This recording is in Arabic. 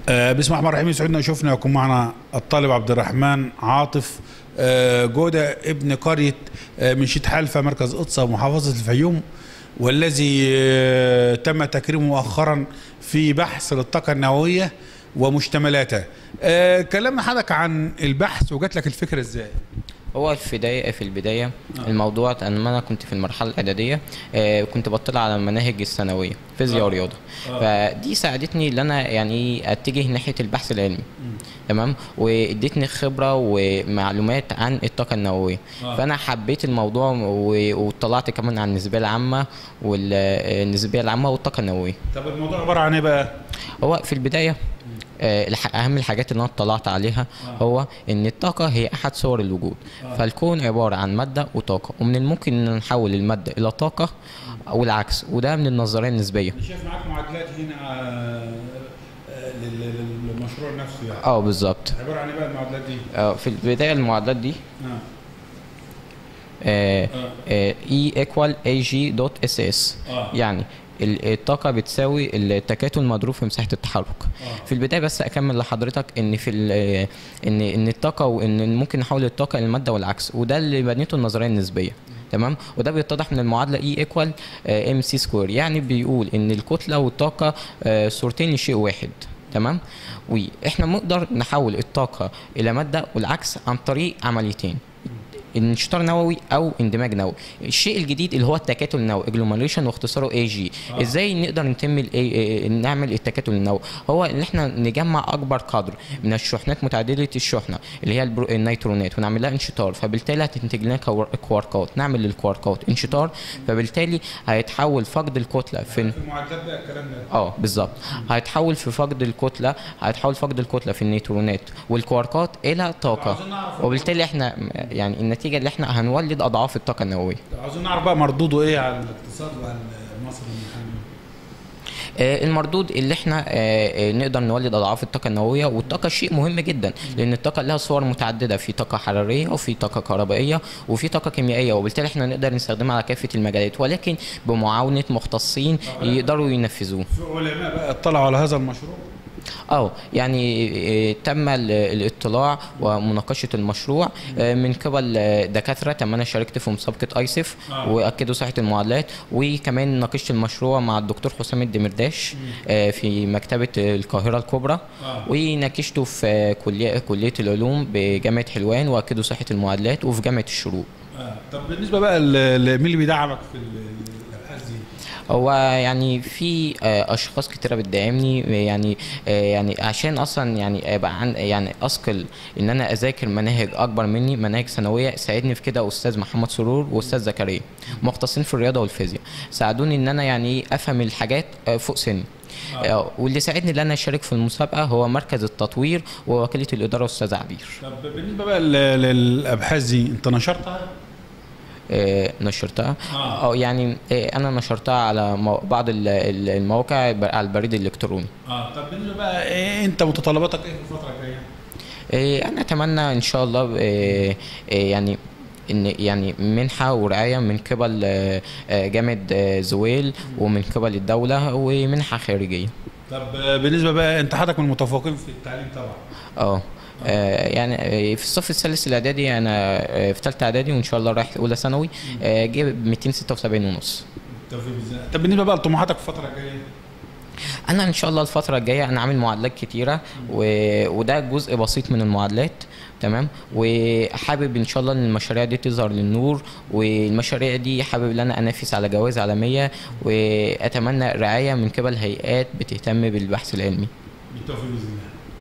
بسم الله الرحمن الرحيم. يسعدنا وشوفنا يكون معنا الطالب عبد الرحمن عاطف جودة ابن قرية منشية حلفة مركز قدسة محافظة الفيوم، والذي تم تكريمه مؤخرا في بحث للطاقة النووية ومشتملاتها. كلمنا حضرتك عن البحث وجات لك الفكرة ازاي؟ هو في البداية الموضوع أنا كنت في المرحلة الإعدادية، كنت بطلع على المناهج الثانوية فيزياء ورياضة، فدي ساعدتني إن أنا يعني أتجه ناحية البحث العلمي. تمام، وادتني خبرة ومعلومات عن الطاقة النووية. فأنا حبيت الموضوع واطلعت كمان عن النسبية العامة والطاقة النووية. طب الموضوع عبارة عن إيه بقى؟ هو في البداية اهم الحاجات اللي انا اطلعت عليها هو ان الطاقه هي احد صور الوجود. فالكون عباره عن ماده وطاقه، ومن الممكن ان نحول الماده الى طاقه او العكس، وده من النظريه النسبيه. انا شايف معاك معادلات هنا للمشروع نفسه يعني. بالظبط. عباره عن ايه بقى المعادلات دي؟ في البدايه المعادلات دي E equal AG dot SS، يعني الطاقة بتساوي التكاتل مضروب في مساحة التحرك. في البداية بس أكمل لحضرتك إن في إن الطاقة، وإن ممكن نحول الطاقة إلى المادة والعكس، وده اللي بنيته النظرية النسبية. تمام، وده بيتضح من المعادلة E equal MC square، يعني بيقول إن الكتلة والطاقة صورتين لشيء واحد. تمام، وإحنا نقدر نحول الطاقة إلى مادة والعكس عن طريق عمليتين: انشطار نووي او اندماج نووي. الشيء الجديد اللي هو التكاتل النووي اجلوميريشن، واختصاره اي جي. ازاي نقدر نعمل التكاتل النووي؟ هو ان احنا نجمع اكبر قدر من الشحنات متعدده الشحنه اللي هي النيترونات ونعمل لها انشطار، فبالتالي هتنتج لنا كواركات. نعمل للكواركات انشطار، فبالتالي هيتحول فقد الكتله في المعادلات بقى الكلام ده. بالظبط. هيتحول هيتحول فقد الكتله في النيترونات والكواركات الى طاقه، وبالتالي احنا يعني النتيجه اللي احنا هنولد اضعاف الطاقه النوويه. عاوزين نعرف بقى مردوده ايه على الاقتصاد وعلى مصر المحلي. المردود اللي احنا نقدر نولد اضعاف الطاقه النوويه. والطاقه شيء مهم جدا، لان الطاقه لها صور متعدده، في طاقه حراريه وفي طاقه كهربائيه وفي طاقه كيميائيه، وبالتالي احنا نقدر نستخدمها على كافه المجالات، ولكن بمعاونه مختصين يقدروا ينفذوه. في علماء بقى اطلعوا على هذا المشروع؟ يعني تم الاطلاع ومناقشه المشروع من قبل دكاتره. تم انا شاركت في مسابقه ايسف واكدوا صحه المعادلات، وكمان ناقشت المشروع مع الدكتور حسام الدمرداش في مكتبه القاهره الكبرى، وناقشته في كليه العلوم بجامعه حلوان، واكدوا صحه المعادلات، وفي جامعه الشروق. طب بالنسبه بقى مين اللي بيدعمك في الابحاث دي؟ هو يعني في اشخاص كتيره بتدعمني، يعني عشان اصلا يعني ابقى يعني اثقل ان انا اذاكر مناهج اكبر مني، مناهج ثانويه. ساعدني في كده استاذ محمد سرور واستاذ زكريا، مختصين في الرياضه والفيزياء، ساعدوني ان انا يعني افهم الحاجات فوق سني. واللي ساعدني ان انا اشارك في المسابقه هو مركز التطوير ووكيله الاداره استاذ عبير. طب بالنسبه بقى للابحاث دي، انت نشرتها؟ نشرتها يعني انا نشرتها على بعض المواقع على البريد الالكتروني. طب بالنسبه بقى انت متطلباتك ايه في الفتره الجايه؟ انا اتمنى ان شاء الله يعني ان يعني منحه ورعايه من قبل جامعه زويل ومن قبل الدوله، ومنحه خارجيه. طب بالنسبه بقى انت حضرتك من المتفوقين في التعليم طبعا. يعني في الصف الثالث الاعدادي، انا في ثالثه اعدادي، وان شاء الله رايح اولى ثانوي، جايب 276 ونص. طب بالنسبه بقى لطموحاتك في الفتره الجايه؟ انا ان شاء الله الفتره الجايه انا عامل معادلات كتيره، وده جزء بسيط من المعادلات. تمام، وحابب ان شاء الله ان المشاريع دي تظهر للنور، والمشاريع دي حابب ان انا انافس على جوائز عالميه، واتمنى رعايه من قبل هيئات بتهتم بالبحث العلمي. بالتوفيق باذن الله.